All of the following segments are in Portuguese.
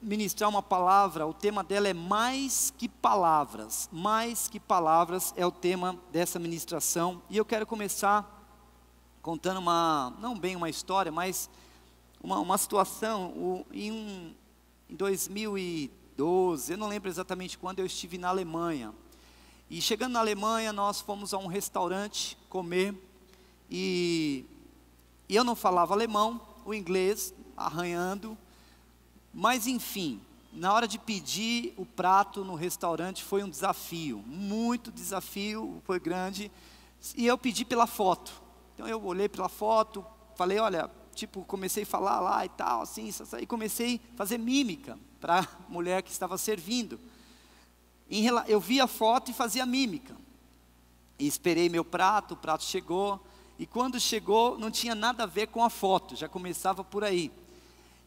ministrar uma palavra, o tema dela é mais que palavras. Mais que palavras é o tema dessa ministração. E eu quero começar contando não bem uma história, mas uma situação. Em 2012, eu não lembro exatamente quando, eu estive na Alemanha. E chegando na Alemanha, nós fomos a um restaurante comer. E eu não falava alemão, o inglês arranhando. Mas enfim, na hora de pedir o prato no restaurante foi um desafio, muito desafio, foi grande. E eu pedi pela foto. Então eu olhei pela foto, falei, olha, comecei a falar lá e tal, assim, e comecei a fazer mímica para a mulher que estava servindo. Eu vi a foto e fazia mímica. E esperei meu prato, o prato chegou. E quando chegou, não tinha nada a ver com a foto, já começava por aí.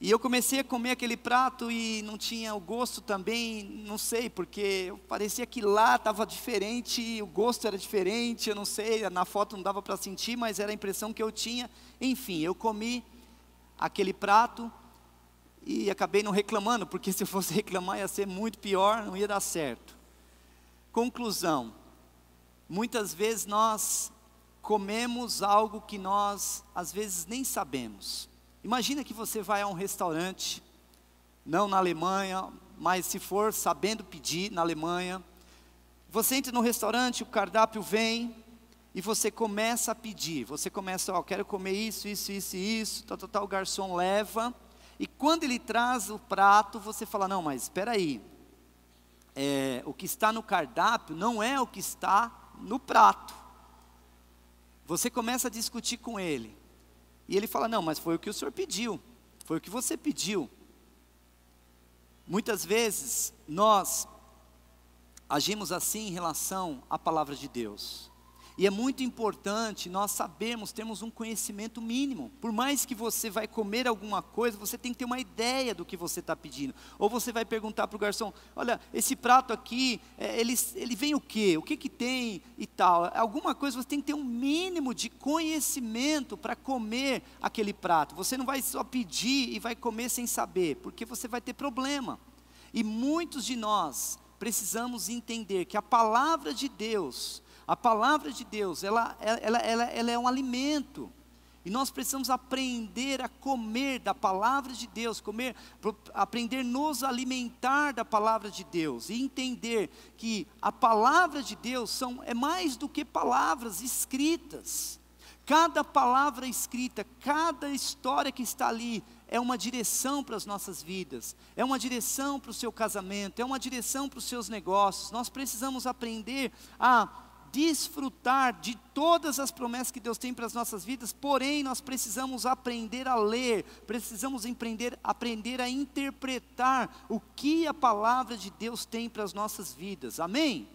E eu comecei a comer aquele prato e não tinha o gosto também, não sei, porque parecia que lá estava diferente, o gosto era diferente, eu não sei, na foto não dava para sentir, mas era a impressão que eu tinha. Enfim, eu comi aquele prato e acabei não reclamando, porque se eu fosse reclamar ia ser muito pior, não ia dar certo. Conclusão, muitas vezes nós comemos algo que nós às vezes nem sabemos. Imagina que você vai a um restaurante, não na Alemanha, mas se for sabendo pedir na Alemanha, você entra no restaurante, o cardápio vem, e você começa a pedir, você começa, quero comer isso, tal, o garçom leva, e quando ele traz o prato, você fala, não, mas espera aí, o que está no cardápio não é o que está no prato. Você começa a discutir com ele. E ele fala, não, mas foi o que o senhor pediu, foi o que você pediu. Muitas vezes nós agimos assim em relação à palavra de Deus. E é muito importante nós sabermos, termos um conhecimento mínimo. Por mais que você vai comer alguma coisa, você tem que ter uma ideia do que você está pedindo. Ou você vai perguntar para o garçom, olha, esse prato aqui, ele vem o quê? O que que tem e tal? Alguma coisa, você tem que ter um mínimo de conhecimento para comer aquele prato. Você não vai só pedir e vai comer sem saber, porque você vai ter problema. E muitos de nós precisamos entender que a palavra de Deus, ela é um alimento. E nós precisamos aprender a comer da palavra de Deus, aprender a nos alimentar da palavra de Deus. E entender que a palavra de Deus é mais do que palavras escritas. Cada palavra escrita, cada história que está ali, é uma direção para as nossas vidas, é uma direção para o seu casamento, é uma direção para os seus negócios. Nós precisamos aprender a desfrutar de todas as promessas que Deus tem para as nossas vidas, porém nós precisamos aprender a ler, precisamos aprender a interpretar o que a palavra de Deus tem para as nossas vidas, amém?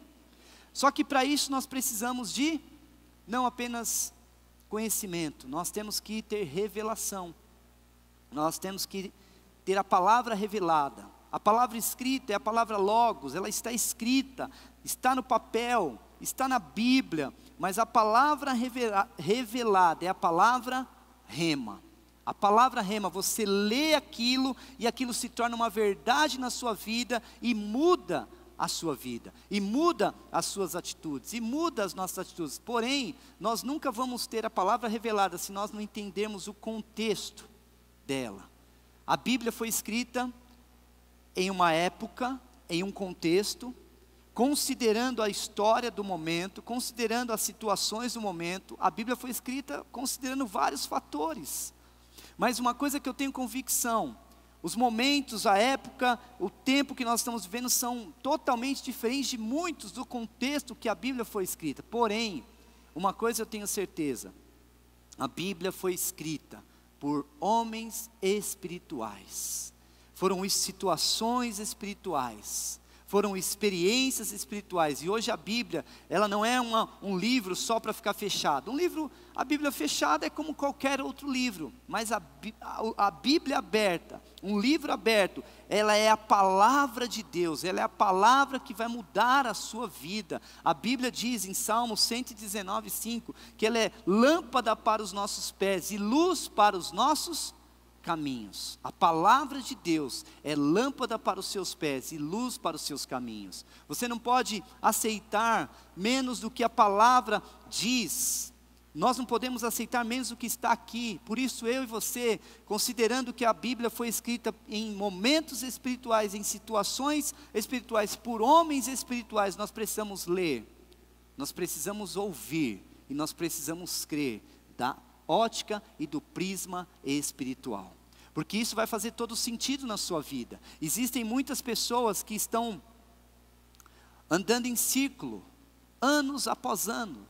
Só que para isso nós precisamos de, não apenas conhecimento, nós temos que ter revelação, nós temos que ter a palavra revelada. A palavra escrita é a palavra logos, ela está escrita, está no papel, está na Bíblia, mas a palavra revelada é a palavra rema. A palavra rema, você lê aquilo e aquilo se torna uma verdade na sua vida e muda a sua vida, e muda as suas atitudes, e muda as nossas atitudes. Porém, nós nunca vamos ter a palavra revelada se nós não entendermos o contexto dela. A Bíblia foi escrita em uma época, em um contexto, considerando a história do momento, considerando as situações do momento. A Bíblia foi escrita considerando vários fatores. Mas uma coisa que eu tenho convicção, os momentos, a época, o tempo que nós estamos vivendo são totalmente diferentes de muitos do contexto que a Bíblia foi escrita. Porém, uma coisa eu tenho certeza, a Bíblia foi escrita por homens espirituais, foram situações espirituais, foram experiências espirituais. E hoje a Bíblia, ela não é um livro só para ficar fechado. A Bíblia fechada é como qualquer outro livro, mas a Bíblia aberta, um livro aberto, ela é a palavra de Deus, ela é a palavra que vai mudar a sua vida. A Bíblia diz em Salmo 119:5, que ela é lâmpada para os nossos pés e luz para os nossos caminhos. A palavra de Deus é lâmpada para os seus pés e luz para os seus caminhos. Você não pode aceitar menos do que a palavra diz. Nós não podemos aceitar menos do que está aqui. Por isso eu e você, considerando que a Bíblia foi escrita em momentos espirituais, em situações espirituais, por homens espirituais, nós precisamos ler, nós precisamos ouvir e nós precisamos crer da ótica e do prisma espiritual. Porque isso vai fazer todo sentido na sua vida. Existem muitas pessoas que estão andando em círculo, anos após anos,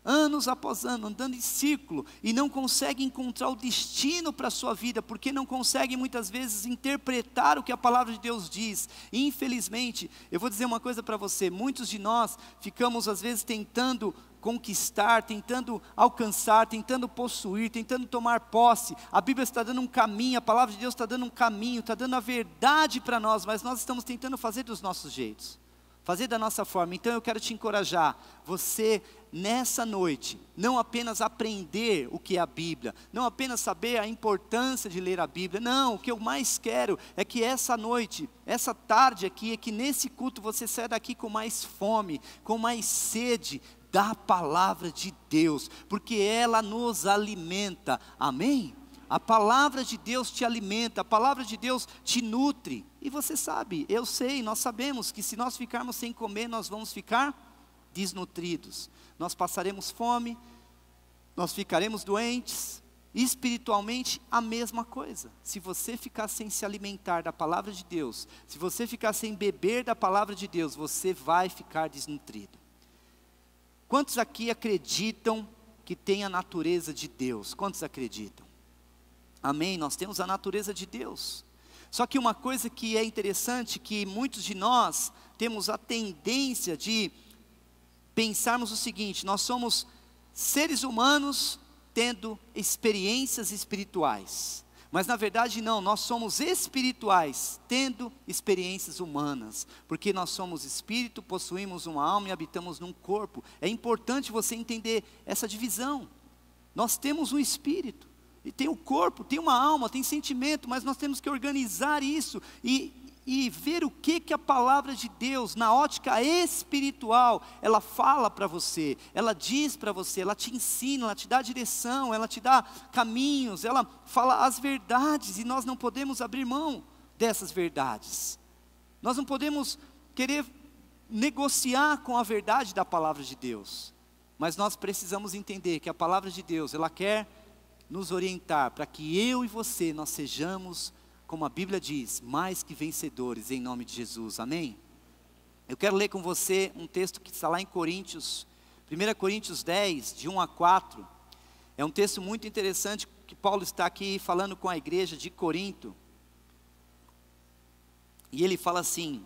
andando em círculo, e não conseguem encontrar o destino para a sua vida, porque não conseguem muitas vezes interpretar o que a palavra de Deus diz. E infelizmente, eu vou dizer uma coisa para você, muitos de nós ficamos às vezes tentando conquistar, tentando alcançar, tentando possuir, tentando tomar posse. A Bíblia está dando um caminho, a palavra de Deus está dando um caminho, está dando a verdade para nós, mas nós estamos tentando fazer dos nossos jeitos, fazer da nossa forma. Então eu quero te encorajar, você nessa noite, não apenas aprender o que é a Bíblia, não apenas saber a importância de ler a Bíblia, não, o que eu mais quero é que essa noite, essa tarde aqui, é que nesse culto você saia daqui com mais fome, com mais sede da palavra de Deus, porque ela nos alimenta, amém? A palavra de Deus te alimenta, a palavra de Deus te nutre, e você sabe, eu sei, nós sabemos que se nós ficarmos sem comer, nós vamos ficar desnutridos, nós passaremos fome, nós ficaremos doentes. Espiritualmente a mesma coisa. Se você ficar sem se alimentar da palavra de Deus, se você ficar sem beber da palavra de Deus, você vai ficar desnutrido. Quantos aqui acreditam que tem a natureza de Deus? Quantos acreditam? Amém? Nós temos a natureza de Deus. Só que uma coisa que é interessante, que muitos de nós temos a tendência de pensarmos o seguinte: nós somos seres humanos tendo experiências espirituais, mas na verdade não, nós somos espirituais tendo experiências humanas, porque nós somos espírito, possuímos uma alma e habitamos num corpo. É importante você entender essa divisão. Nós temos um espírito, e tem o corpo, tem uma alma, tem sentimento, mas nós temos que organizar isso e ver o que a palavra de Deus, na ótica espiritual, ela fala para você, ela diz para você, ela te ensina, ela te dá direção, ela te dá caminhos, ela fala as verdades, e nós não podemos abrir mão dessas verdades. Nós não podemos querer negociar com a verdade da palavra de Deus, mas nós precisamos entender que a palavra de Deus, ela quer nos orientar para que eu e você, nós sejamos, como a Bíblia diz, mais que vencedores em nome de Jesus, amém? Eu quero ler com você um texto que está lá em Coríntios, 1 Coríntios 10, de 1 a 4, é um texto muito interessante, que Paulo está aqui falando com a igreja de Corinto, e ele fala assim: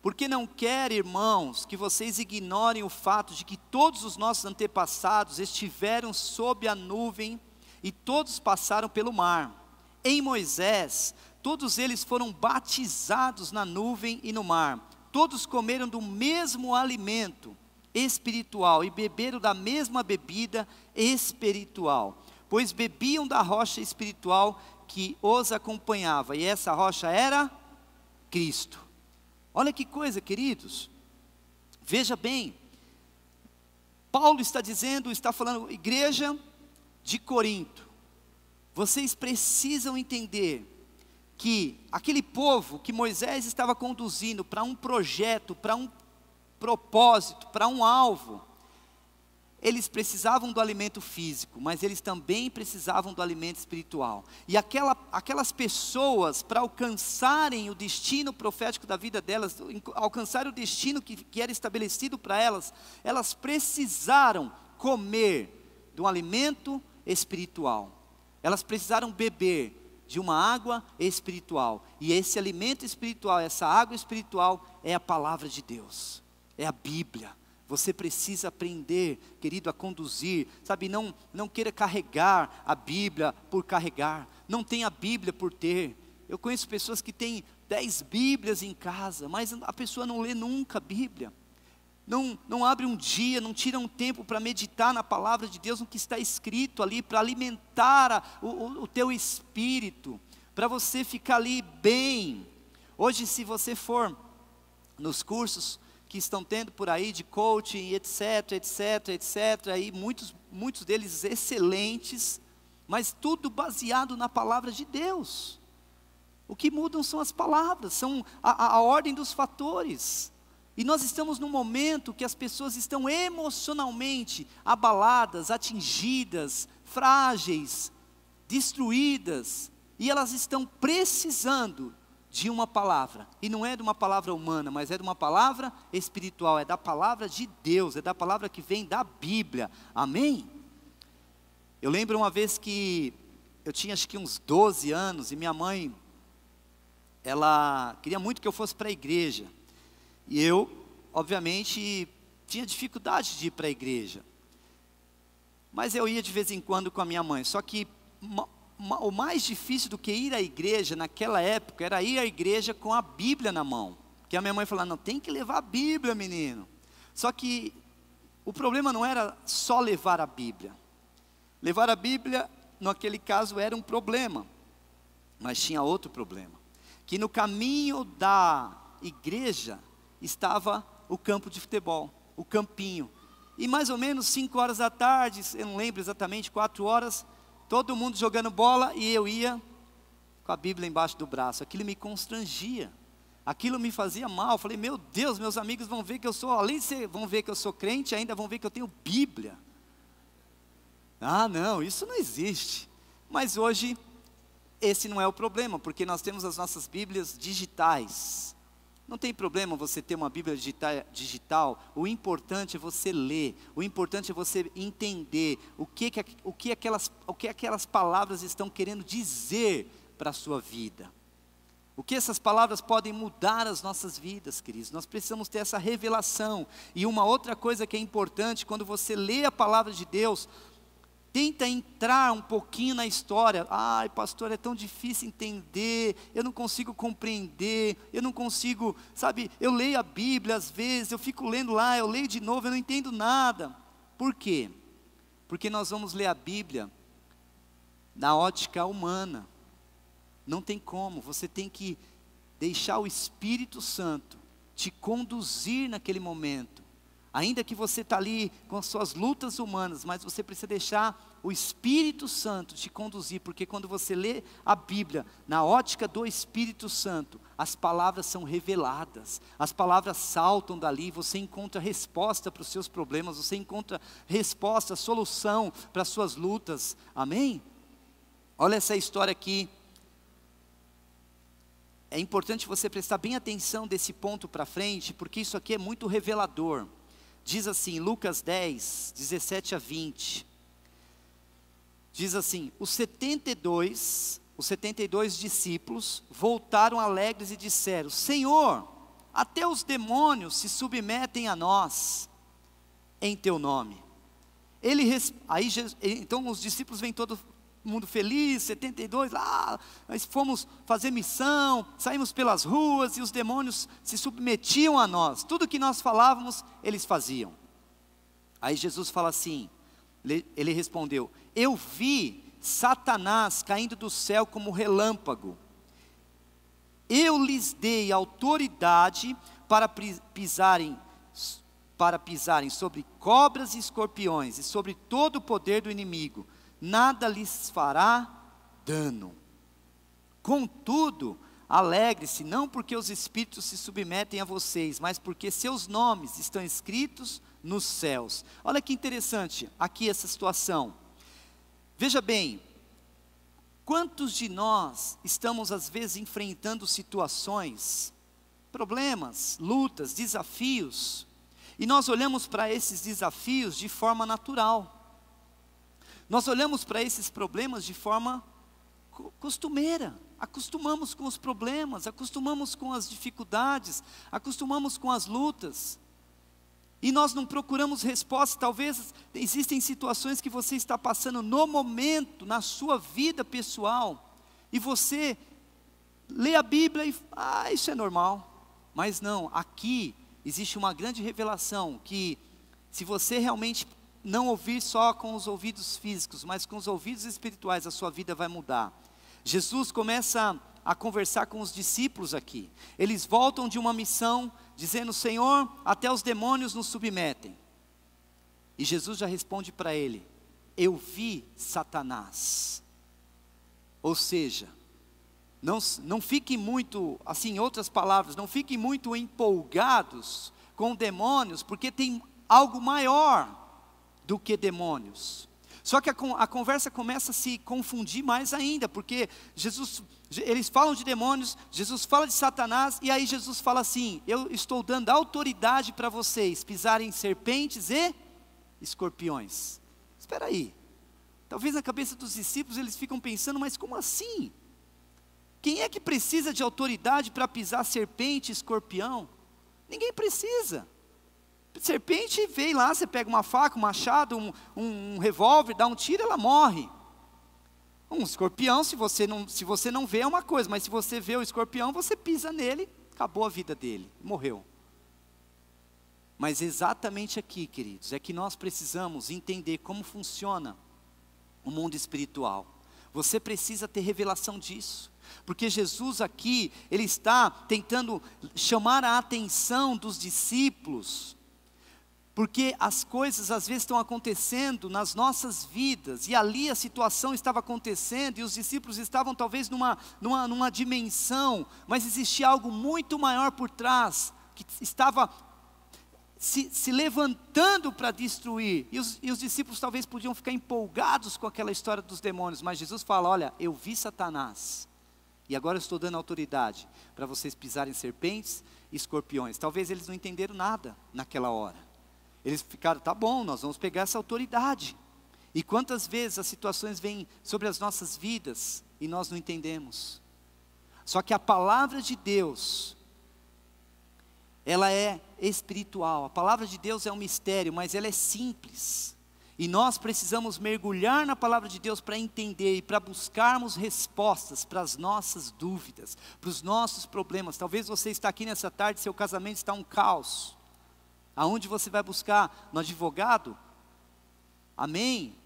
porque não quero, irmãos, que vocês ignorem o fato de que todos os nossos antepassados estiveram sob a nuvem, e todos passaram pelo mar. Em Moisés, todos eles foram batizados na nuvem e no mar. Todos comeram do mesmo alimento espiritual e beberam da mesma bebida espiritual, pois bebiam da rocha espiritual que os acompanhava, e essa rocha era Cristo. Olha que coisa, queridos. Veja bem, Paulo está dizendo, está falando, igreja de Corinto, vocês precisam entender que aquele povo que Moisés estava conduzindo para um projeto, para um propósito, para um alvo, eles precisavam do alimento físico, mas eles também precisavam do alimento espiritual. E aquelas pessoas, para alcançarem o destino profético da vida delas, alcançar o destino que era estabelecido para elas, elas precisaram comer de um alimento espiritual. Elas precisaram beber de uma água espiritual. E esse alimento espiritual, essa água espiritual, é a palavra de Deus, é a Bíblia. Você precisa aprender, querido, a conduzir, sabe, não queira carregar a Bíblia por carregar, não tenha a Bíblia por ter. Eu conheço pessoas que têm 10 Bíblias em casa, mas a pessoa não lê nunca a Bíblia. não abre um dia, não tira um tempo para meditar na palavra de Deus, no que está escrito ali, para alimentar o teu espírito, para você ficar ali bem. Hoje, se você for nos cursos que estão tendo por aí de coaching, etc, aí muitos deles excelentes, mas tudo baseado na palavra de Deus. O que mudam são as palavras, são a ordem dos fatores. E nós estamos num momento que as pessoas estão emocionalmente abaladas, atingidas, frágeis, destruídas, e elas estão precisando de uma palavra, e não é de uma palavra humana, mas é de uma palavra espiritual, é da palavra de Deus, é da palavra que vem da Bíblia, amém? Eu lembro uma vez que eu tinha acho que uns 12 anos, e minha mãe, ela queria muito que eu fosse para a igreja, e eu, obviamente, tinha dificuldade de ir para a igreja, mas eu ia de vez em quando com a minha mãe, só que o mais difícil do que ir à igreja naquela época, era ir à igreja com a Bíblia na mão, porque a minha mãe falava, não, tem que levar a Bíblia, menino. Só que o problema não era só levar a Bíblia, naquele caso era um problema, mas tinha outro problema, que no caminho da igreja estava o campo de futebol, o campinho, e mais ou menos 5 horas da tarde, eu não lembro exatamente, 4 horas, todo mundo jogando bola, e eu ia com a Bíblia embaixo do braço. Aquilo me constrangia, aquilo me fazia mal. Eu falei, meu Deus, meus amigos vão ver que eu sou, além de ser, vão ver que eu sou crente, ainda vão ver que eu tenho Bíblia. Ah não, isso não existe. Mas hoje, esse não é o problema, porque nós temos as nossas Bíblias digitais. Não tem problema você ter uma Bíblia digital, o importante é você ler, o importante é você entender o que aquelas palavras estão querendo dizer para a sua vida. O que essas palavras podem mudar as nossas vidas, queridos. Nós precisamos ter essa revelação. E uma outra coisa que é importante, quando você lê a palavra de Deus, tenta entrar um pouquinho na história. Ai, pastor, é tão difícil entender, eu não consigo compreender, eu não consigo, sabe, eu leio a Bíblia às vezes, eu fico lendo lá, eu leio de novo, eu não entendo nada. Por quê? Porque nós vamos ler a Bíblia na ótica humana. Não tem como, você tem que deixar o Espírito Santo te conduzir naquele momento. Ainda que você está ali com as suas lutas humanas, mas você precisa deixar o Espírito Santo te conduzir, porque quando você lê a Bíblia na ótica do Espírito Santo, as palavras são reveladas, as palavras saltam dali, você encontra resposta para os seus problemas, você encontra resposta, solução para as suas lutas, amém? Olha essa história aqui, é importante você prestar bem atenção desse ponto para frente, porque isso aqui é muito revelador. Diz assim, Lucas 10, 17 a 20, diz assim, os 72 discípulos voltaram alegres e disseram, Senhor, até os demônios se submetem a nós, em teu nome. Então os discípulos vêm todo mundo feliz, 72, nós fomos fazer missão, saímos pelas ruas e os demônios se submetiam a nós, tudo que nós falávamos, eles faziam. Aí Jesus fala assim, ele respondeu, eu vi Satanás caindo do céu como relâmpago, eu lhes dei autoridade para pisarem sobre cobras e escorpiões e sobre todo o poder do inimigo, nada lhes fará dano. Contudo, alegre-se, não porque os espíritos se submetem a vocês, mas porque seus nomes estão escritos nos céus. Olha que interessante aqui essa situação. Veja bem, quantos de nós estamos às vezes enfrentando situações, problemas, lutas, desafios, e nós olhamos para esses desafios de forma natural. Nós olhamos para esses problemas de forma costumeira, acostumamos com os problemas, acostumamos com as dificuldades, acostumamos com as lutas, e nós não procuramos resposta. Talvez existem situações que você está passando no momento, na sua vida pessoal, e você lê a Bíblia e, isso é normal, mas não, aqui existe uma grande revelação que, se você realmente não ouvir só com os ouvidos físicos, mas com os ouvidos espirituais, a sua vida vai mudar. Jesus começa a conversar com os discípulos aqui. Eles voltam de uma missão, dizendo: Senhor, até os demônios nos submetem. E Jesus já responde para ele: eu vi Satanás. Ou seja, não fiquem muito, assim, em outras palavras, não fiquem muito empolgados com demônios, porque tem algo maior do que demônios. Só que a conversa começa a se confundir mais ainda, porque eles falam de demônios, Jesus fala de Satanás, e aí Jesus fala assim: eu estou dando autoridade para vocês pisarem serpentes e escorpiões. Espera aí, talvez na cabeça dos discípulos eles ficam pensando: mas como assim? Quem é que precisa de autoridade para pisar serpente e escorpião? Ninguém precisa. Serpente, vem lá, você pega uma faca, um machado, um revólver, dá um tiro, ela morre. Um escorpião, se você não vê, é uma coisa, mas se você vê o escorpião, você pisa nele, acabou a vida dele, morreu. Mas exatamente aqui, queridos, é que nós precisamos entender como funciona o mundo espiritual. Você precisa ter revelação disso, porque Jesus aqui, ele está tentando chamar a atenção dos discípulos, porque as coisas às vezes estão acontecendo nas nossas vidas, e ali a situação estava acontecendo, e os discípulos estavam talvez numa dimensão, mas existia algo muito maior por trás, que estava se levantando para destruir, e os discípulos talvez podiam ficar empolgados com aquela história dos demônios, mas Jesus fala: olha, eu vi Satanás, e agora eu estou dando autoridade para vocês pisarem serpentes e escorpiões. Talvez eles não entenderam nada naquela hora, eles ficaram: tá bom, nós vamos pegar essa autoridade. E quantas vezes as situações vêm sobre as nossas vidas, e nós não entendemos. Só que a palavra de Deus, ela é espiritual. A palavra de Deus é um mistério, mas ela é simples. E nós precisamos mergulhar na palavra de Deus para entender e para buscarmos respostas para as nossas dúvidas, para os nossos problemas. Talvez você está aqui nessa tarde, seu casamento está um caos. Aonde você vai buscar? No advogado? Amém?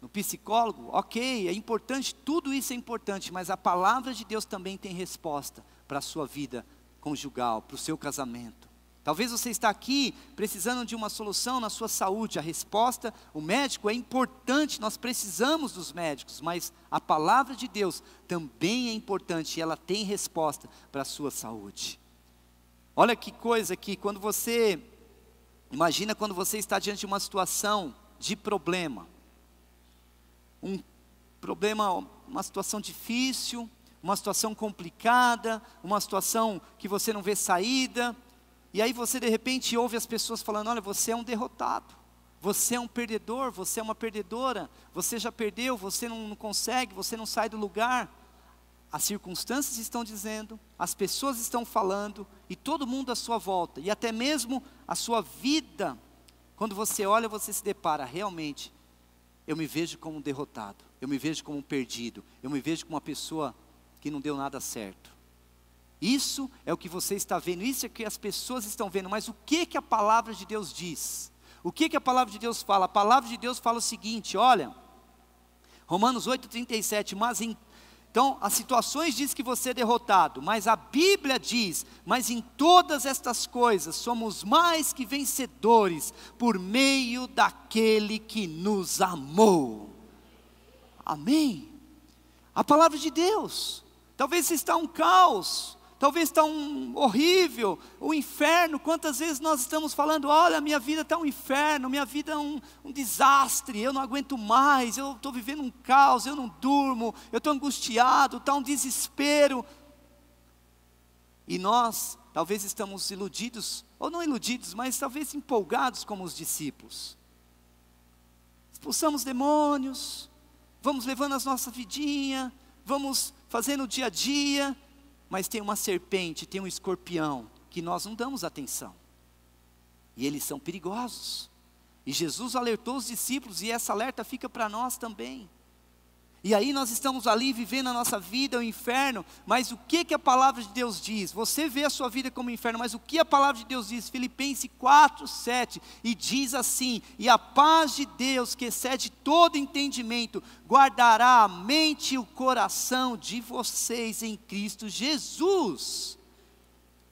No psicólogo? Ok, é importante, tudo isso é importante, mas a palavra de Deus também tem resposta para a sua vida conjugal, para o seu casamento. Talvez você está aqui precisando de uma solução na sua saúde. A resposta, o médico é importante, nós precisamos dos médicos, mas a palavra de Deus também é importante, e ela tem resposta para a sua saúde. Olha que coisa aqui, imagina quando você está diante de uma situação de problema. Um problema, uma situação difícil, uma situação complicada, uma situação que você não vê saída, e aí você de repente ouve as pessoas falando: olha, você é um derrotado, você é um perdedor, você é uma perdedora, você já perdeu, você não consegue, você não sai do lugar. As circunstâncias estão dizendo, as pessoas estão falando, e todo mundo à sua volta, e até mesmo a sua vida, quando você olha, você se depara: realmente, eu me vejo como um derrotado, eu me vejo como um perdido, eu me vejo como uma pessoa que não deu nada certo. Isso é o que você está vendo, isso é o que as pessoas estão vendo, mas o que a palavra de Deus diz? O que a palavra de Deus fala? A palavra de Deus fala o seguinte, olha, Romanos 8:37, então, as situações diz que você é derrotado, mas a Bíblia diz: mas em todas estas coisas somos mais que vencedores, por meio daquele que nos amou. Amém? A palavra de Deus. Talvez está um caos, talvez está horrível, o inferno. Quantas vezes nós estamos falando: olha, minha vida está um inferno, minha vida é um desastre, eu não aguento mais, eu estou vivendo um caos, eu não durmo, eu estou angustiado, está um desespero. E nós talvez estamos iludidos, ou não iludidos, mas talvez empolgados como os discípulos. Expulsamos demônios, vamos levando a nossa vidinha, vamos fazendo o dia a dia, mas tem uma serpente, tem um escorpião, que nós não damos atenção, e eles são perigosos, e Jesus alertou os discípulos, e essa alerta fica para nós também. E aí nós estamos ali vivendo a nossa vida, o inferno, mas o que a palavra de Deus diz? Você vê a sua vida como inferno, mas o que a palavra de Deus diz? Filipenses 4:7, e diz assim: e a paz de Deus, que excede todo entendimento, guardará a mente e o coração de vocês em Cristo Jesus.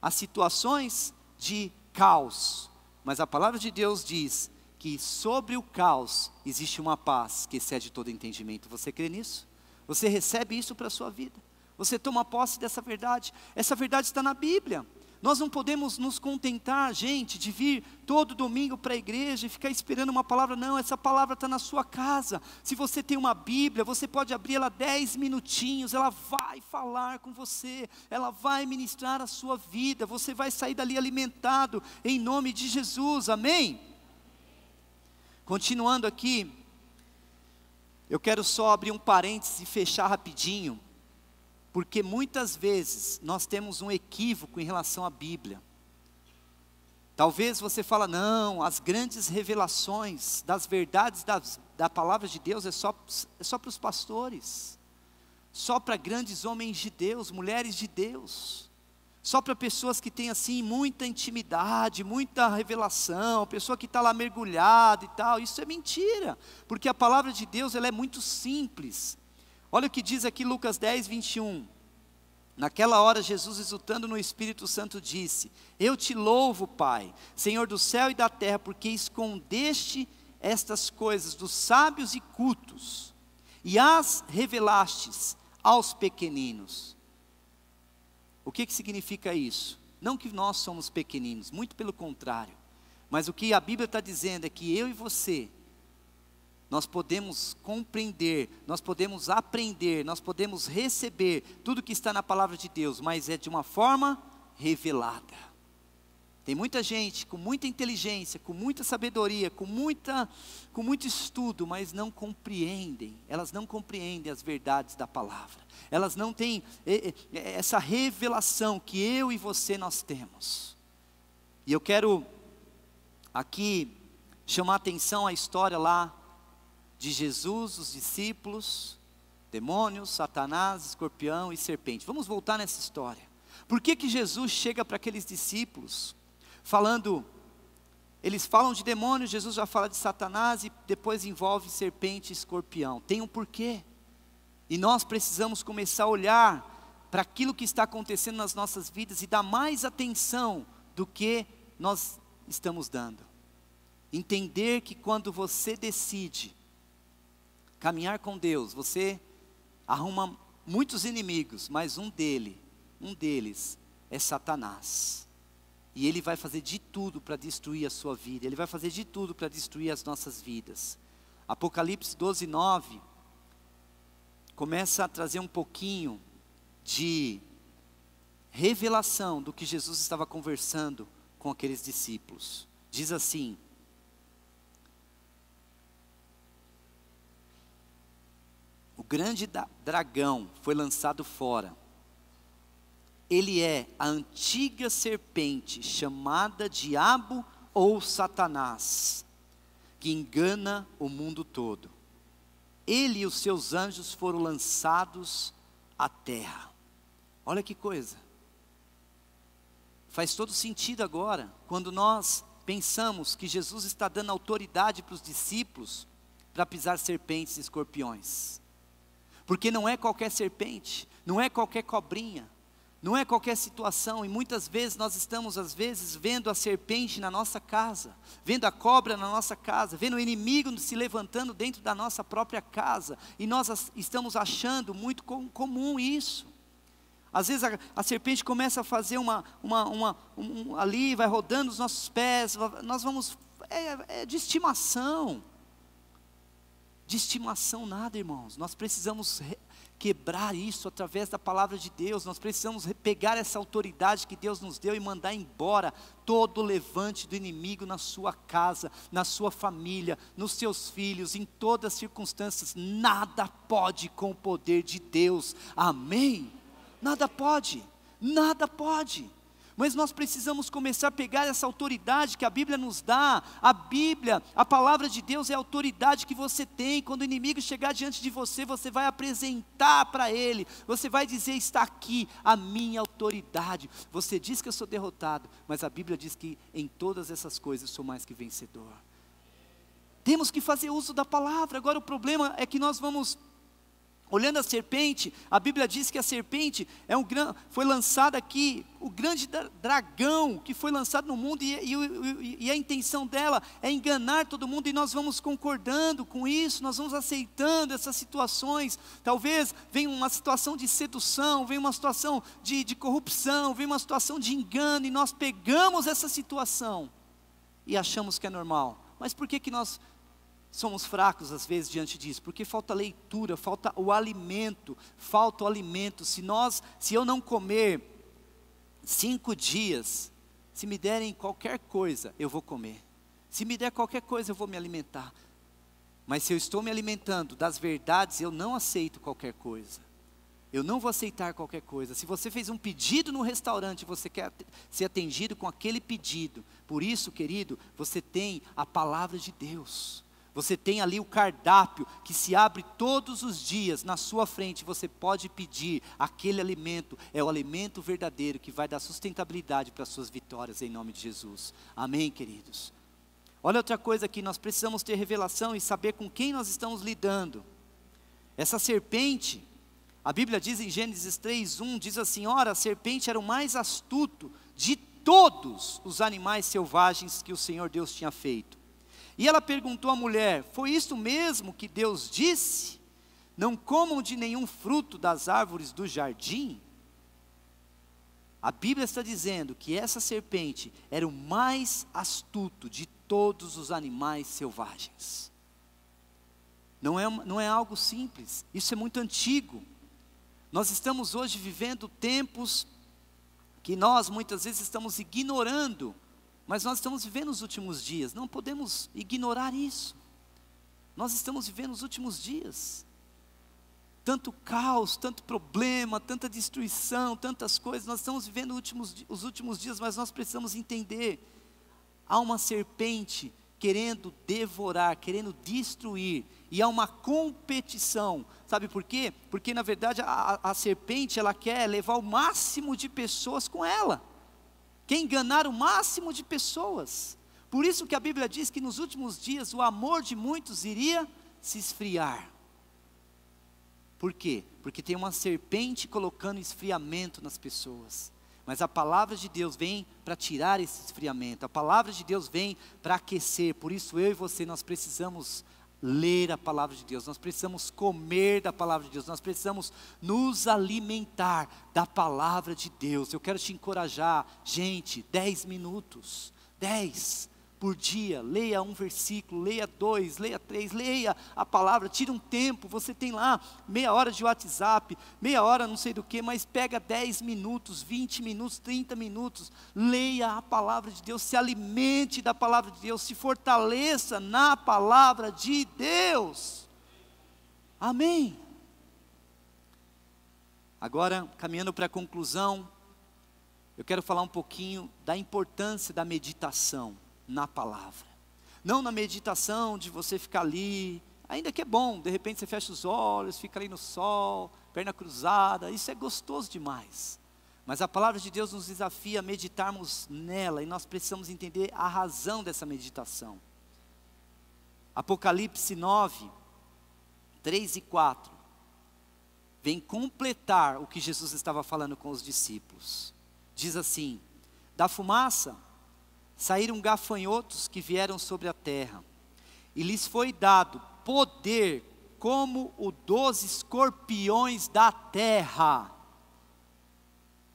Há situações de caos, mas a palavra de Deus diz que sobre o caos existe uma paz que excede todo entendimento. Você crê nisso? Você recebe isso para a sua vida? Você toma posse dessa verdade? Essa verdade está na Bíblia. Nós não podemos nos contentar, gente, de vir todo domingo para a igreja e ficar esperando uma palavra. Não, essa palavra está na sua casa. Se você tem uma Bíblia, você pode abrir ela 10 minutinhos, ela vai falar com você, ela vai ministrar a sua vida, você vai sair dali alimentado, em nome de Jesus, amém? Continuando aqui, eu quero só abrir um parênteses e fechar rapidinho, porque muitas vezes nós temos um equívoco em relação à Bíblia. Talvez você fala, não, as grandes revelações das verdades da palavra de Deus é só para os pastores, só para grandes homens de Deus, mulheres de Deus, só para pessoas que têm assim muita intimidade, muita revelação, pessoa que está lá mergulhada e tal. Isso é mentira, porque a palavra de Deus ela é muito simples. Olha o que diz aqui Lucas 10:21. Naquela hora Jesus, exultando no Espírito Santo, disse: eu te louvo, Pai, Senhor do céu e da terra, porque escondeste estas coisas dos sábios e cultos, e as revelastes aos pequeninos. O que significa isso? Não que nós somos pequeninos, muito pelo contrário. Mas o que a Bíblia está dizendo é que eu e você, nós podemos compreender, nós podemos aprender, nós podemos receber tudo que está na palavra de Deus, mas é de uma forma revelada. Tem muita gente com muita inteligência, com muita sabedoria, com muito estudo, mas não compreendem, elas não compreendem as verdades da palavra. Elas não têm essa revelação que eu e você nós temos. E eu quero aqui chamar a atenção à história lá de Jesus, os discípulos, demônios, Satanás, escorpião e serpente. Vamos voltar nessa história. Por que Jesus chega para aqueles discípulos falando, eles falam de demônios, Jesus já fala de Satanás e depois envolve serpente e escorpião. Tem um porquê. E nós precisamos começar a olhar para aquilo que está acontecendo nas nossas vidas e dar mais atenção do que nós estamos dando. Entender que quando você decide caminhar com Deus, você arruma muitos inimigos, mas um deles é Satanás. E ele vai fazer de tudo para destruir a sua vida, ele vai fazer de tudo para destruir as nossas vidas. Apocalipse 12:9 começa a trazer um pouquinho de revelação do que Jesus estava conversando com aqueles discípulos. Diz assim: o grande dragão foi lançado fora. Ele é a antiga serpente, chamada Diabo ou Satanás, que engana o mundo todo. Ele e os seus anjos foram lançados à terra. Olha que coisa. Faz todo sentido agora, quando nós pensamos que Jesus está dando autoridade para os discípulos para pisar serpentes e escorpiões. Porque não é qualquer serpente, não é qualquer cobrinha, não é qualquer situação, e muitas vezes nós estamos vendo a serpente na nossa casa, vendo a cobra na nossa casa, vendo o inimigo se levantando dentro da nossa própria casa, e nós estamos achando muito comum isso. Às vezes a serpente começa a fazer ali, vai rodando os nossos pés, nós vamos, de estimação nada, irmãos. Nós precisamos quebrar isso através da palavra de Deus. Nós precisamos pegar essa autoridade que Deus nos deu e mandar embora todo o levante do inimigo na sua casa, na sua família, nos seus filhos, em todas as circunstâncias. Nada pode com o poder de Deus, amém? Nada pode, Mas nós precisamos começar a pegar essa autoridade que a Bíblia nos dá. A Bíblia, a palavra de Deus é a autoridade que você tem. Quando o inimigo chegar diante de você, você vai apresentar para ele. Você vai dizer, está aqui a minha autoridade. Você diz que eu sou derrotado, mas a Bíblia diz que em todas essas coisas eu sou mais que vencedor. Temos que fazer uso da palavra. Agora o problema é que nós vamos... Olhando a serpente, a Bíblia diz que a serpente foi lançada aqui, o grande dragão que foi lançado no mundo, e a intenção dela é enganar todo mundo, e nós vamos concordando com isso, nós vamos aceitando essas situações. Talvez venha uma situação de sedução, venha uma situação de corrupção, venha uma situação de engano, e nós pegamos essa situação e achamos que é normal. Mas por que nós somos fracos às vezes diante disso? Porque falta leitura, falta o alimento. Se eu não comer 5 dias, se me derem qualquer coisa, eu vou comer. Se me der qualquer coisa, eu vou me alimentar. Mas se eu estou me alimentando das verdades, eu não aceito qualquer coisa. Eu não vou aceitar qualquer coisa. Se você fez um pedido no restaurante, você quer ser atendido com aquele pedido. Por isso, querido, você tem a palavra de Deus. Você tem ali o cardápio que se abre todos os dias na sua frente. Você pode pedir aquele alimento. É o alimento verdadeiro que vai dar sustentabilidade para as suas vitórias em nome de Jesus. Amém, queridos? Olha outra coisa aqui, nós precisamos ter revelação e saber com quem nós estamos lidando. Essa serpente, a Bíblia diz em Gênesis 3:1, diz assim: ora, a serpente era o mais astuto de todos os animais selvagens que o Senhor Deus tinha feito. E ela perguntou à mulher: foi isso mesmo que Deus disse? Não comam de nenhum fruto das árvores do jardim? A Bíblia está dizendo que essa serpente era o mais astuto de todos os animais selvagens. Não é algo simples, isso é muito antigo. Nós estamos hoje vivendo tempos que nós muitas vezes estamos ignorando. Mas nós estamos vivendo os últimos dias, não podemos ignorar isso. Nós estamos vivendo os últimos dias. Tanto caos, tanto problema, tanta destruição, tantas coisas. Nós estamos vivendo os últimos dias, mas nós precisamos entender. Há uma serpente querendo devorar, querendo destruir. E há uma competição. Sabe por quê? Porque na verdade a serpente, ela quer levar o máximo de pessoas com ela. Quer enganar o máximo de pessoas. Por isso que a Bíblia diz que nos últimos dias o amor de muitos iria se esfriar. Por quê? Porque tem uma serpente colocando esfriamento nas pessoas. Mas a palavra de Deus vem para tirar esse esfriamento. A palavra de Deus vem para aquecer. Por isso eu e você, nós precisamos ler a palavra de Deus, nós precisamos comer da palavra de Deus, nós precisamos nos alimentar da palavra de Deus. Eu quero te encorajar, gente, 10 minutos, 10 por dia, leia um versículo, leia 2, leia 3, leia a palavra, tira um tempo. Você tem lá meia hora de WhatsApp, meia hora não sei do que, mas pega 10 minutos, 20 minutos, 30 minutos, leia a palavra de Deus, se alimente da palavra de Deus, se fortaleça na palavra de Deus. Amém. Agora, caminhando para a conclusão, eu quero falar um pouquinho da importância da meditação na palavra. Não na meditação de você ficar ali, ainda que é bom, de repente você fecha os olhos, fica ali no sol, perna cruzada, isso é gostoso demais. Mas a palavra de Deus nos desafia a meditarmos nela, e nós precisamos entender a razão dessa meditação. Apocalipse 9, 3 e 4, vem completar o que Jesus estava falando com os discípulos. Diz assim: da fumaça saíram gafanhotos que vieram sobre a terra, e lhes foi dado poder como o dos escorpiões da terra.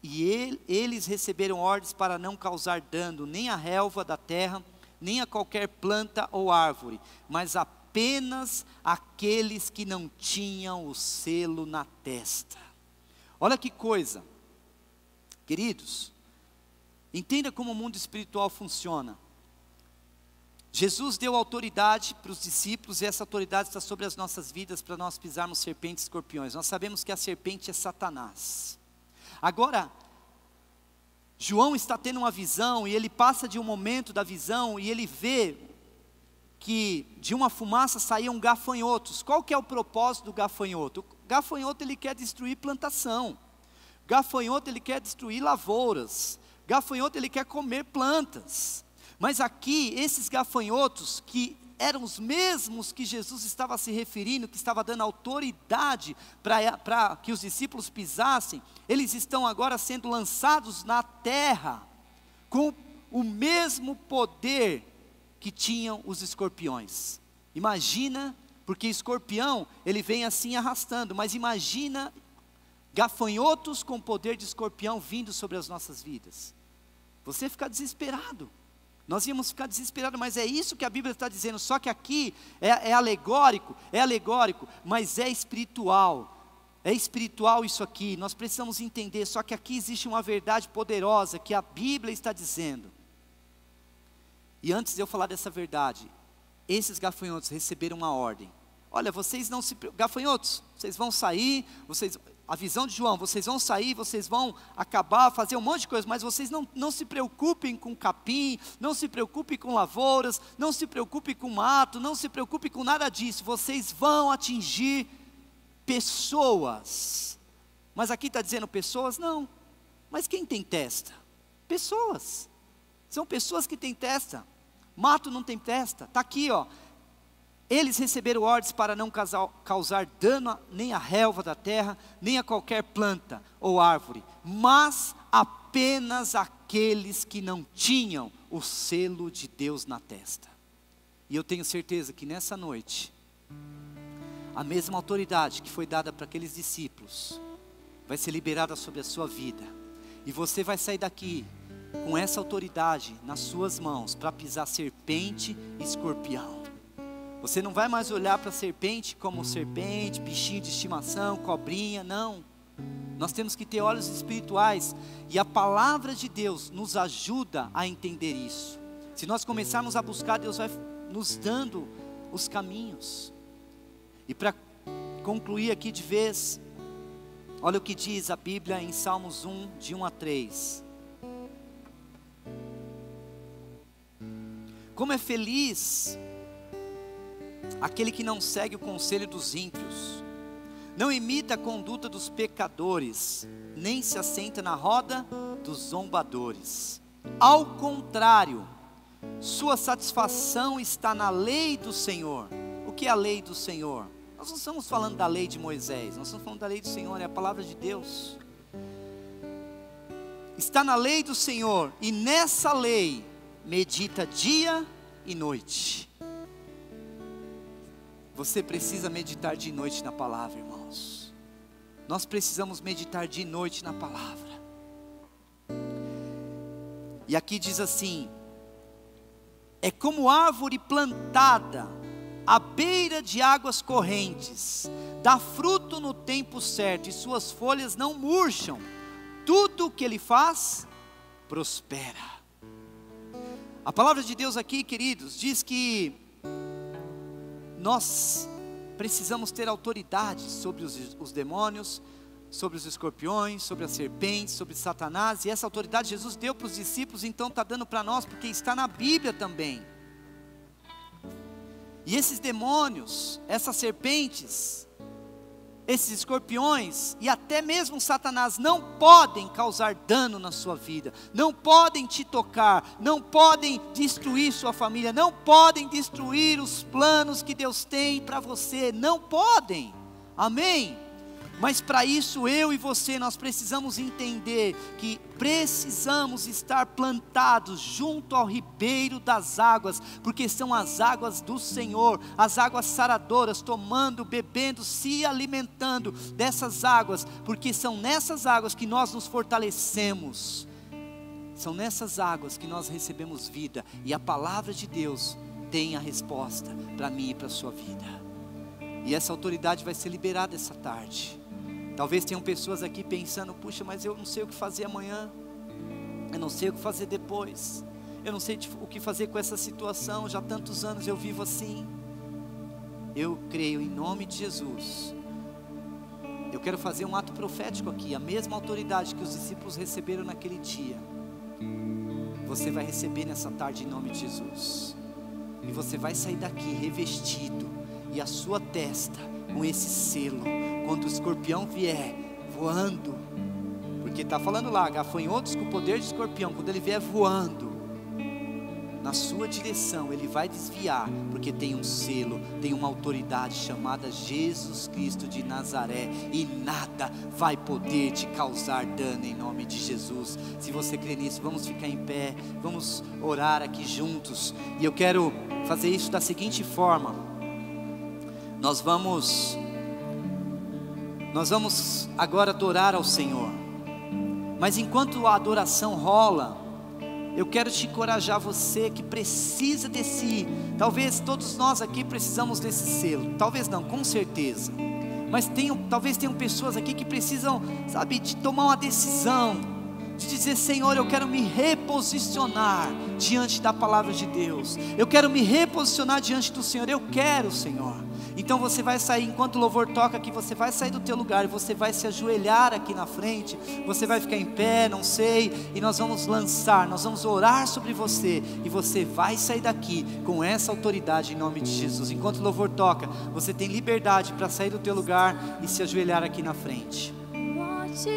E eles receberam ordens para não causar dano nem à relva da terra, nem a qualquer planta ou árvore, mas apenas aqueles que não tinham o selo na testa. Olha que coisa, queridos. Entenda como o mundo espiritual funciona. Jesus deu autoridade para os discípulos, e essa autoridade está sobre as nossas vidas para nós pisarmos serpentes e escorpiões. Nós sabemos que a serpente é Satanás. Agora, João está tendo uma visão, e ele passa de um momento da visão, e ele vê que de uma fumaça saíam gafanhotos. Qual que é o propósito do gafanhoto? O gafanhoto, ele quer destruir plantação. Gafanhoto, ele quer destruir lavouras. Gafanhoto, ele quer comer plantas. Mas aqui, esses gafanhotos, que eram os mesmos que Jesus estava se referindo, que estava dando autoridade para que os discípulos pisassem, eles estão agora sendo lançados na terra, com o mesmo poder que tinham os escorpiões. Imagina, porque escorpião, ele vem assim arrastando, mas imagina gafanhotos com poder de escorpião vindo sobre as nossas vidas. Você fica desesperado. Nós íamos ficar desesperados, mas é isso que a Bíblia está dizendo, só que aqui é alegórico, mas é espiritual isso aqui, nós precisamos entender, só que aqui existe uma verdade poderosa, que a Bíblia está dizendo. E antes de eu falar dessa verdade, esses gafanhotos receberam uma ordem, olha, vocês não se, gafanhotos, vocês vão sair, a visão de João, vocês vão sair, vocês vão acabar, fazer um monte de coisa, mas vocês não se preocupem com capim, não se preocupem com lavouras, não se preocupem com mato, não se preocupem com nada disso, vocês vão atingir pessoas. Mas aqui está dizendo pessoas? Não. Mas quem tem testa? Pessoas. São pessoas que têm testa. Mato não tem testa. Está aqui, ó. Eles receberam ordens para não causar dano nem à relva da terra, nem a qualquer planta ou árvore, mas apenas aqueles que não tinham o selo de Deus na testa. E eu tenho certeza que nessa noite, a mesma autoridade que foi dada para aqueles discípulos, vai ser liberada sobre a sua vida, e você vai sair daqui com essa autoridade nas suas mãos, para pisar serpente e escorpião. Você não vai mais olhar para a serpente como serpente, bichinho de estimação, cobrinha, não. Nós temos que ter olhos espirituais, e a palavra de Deus nos ajuda a entender isso. Se nós começarmos a buscar, Deus vai nos dando os caminhos. E para concluir aqui de vez, olha o que diz a Bíblia em Salmos 1, de 1 a 3. Como é feliz aquele que não segue o conselho dos ímpios, não imita a conduta dos pecadores, nem se assenta na roda dos zombadores. Ao contrário, sua satisfação está na lei do Senhor. O que é a lei do Senhor? Nós não estamos falando da lei de Moisés, nós estamos falando da lei do Senhor, é a palavra de Deus. Está na lei do Senhor, e nessa lei medita dia e noite. Você precisa meditar de noite na palavra, irmãos. Nós precisamos meditar de noite na palavra. E aqui diz assim: é como árvore plantada à beira de águas correntes, dá fruto no tempo certo, e suas folhas não murcham, tudo o que ele faz, prospera. A palavra de Deus aqui, queridos, diz que nós precisamos ter autoridade sobre os demônios, sobre os escorpiões, sobre as serpentes, sobre Satanás, e essa autoridade Jesus deu para os discípulos, então está dando para nós, porque está na Bíblia também. E esses demônios, essas serpentes, esses escorpiões e até mesmo Satanás não podem causar dano na sua vida, não podem te tocar, não podem destruir sua família, não podem destruir os planos que Deus tem para você, não podem, amém? Mas para isso eu e você, nós precisamos entender que precisamos estar plantados junto ao ribeiro das águas, porque são as águas do Senhor, as águas saradoras, tomando, bebendo, se alimentando dessas águas, porque são nessas águas que nós nos fortalecemos, são nessas águas que nós recebemos vida, e a palavra de Deus tem a resposta para mim e para a sua vida, e essa autoridade vai ser liberada essa tarde. Talvez tenham pessoas aqui pensando: puxa, mas eu não sei o que fazer amanhã, eu não sei o que fazer depois, eu não sei o que fazer com essa situação, já há tantos anos eu vivo assim. Eu creio em nome de Jesus, eu quero fazer um ato profético aqui, a mesma autoridade que os discípulos receberam naquele dia, você vai receber nessa tarde em nome de Jesus. E você vai sair daqui revestido, e a sua testa com esse selo, quando o escorpião vier voando, porque está falando lá, gafanhotos com o poder de escorpião, quando ele vier voando na sua direção, ele vai desviar, porque tem um selo, tem uma autoridade chamada Jesus Cristo de Nazaré, e nada vai poder te causar dano em nome de Jesus. Se você crê nisso, vamos ficar em pé, vamos orar aqui juntos, e eu quero fazer isso da seguinte forma: nós vamos agora adorar ao Senhor, mas enquanto a adoração rola, eu quero te encorajar, você que precisa talvez todos nós aqui precisamos desse selo, talvez não, com certeza, mas talvez tenham pessoas aqui que precisam, sabe, de tomar uma decisão, de dizer: Senhor, eu quero me reposicionar diante da palavra de Deus, eu quero me reposicionar diante do Senhor, eu quero, Senhor. Então você vai sair, enquanto o louvor toca aqui, você vai sair do teu lugar, e você vai se ajoelhar aqui na frente, você vai ficar em pé, não sei, e nós vamos orar sobre você, e você vai sair daqui com essa autoridade em nome de Jesus. Enquanto o louvor toca, você tem liberdade para sair do teu lugar e se ajoelhar aqui na frente.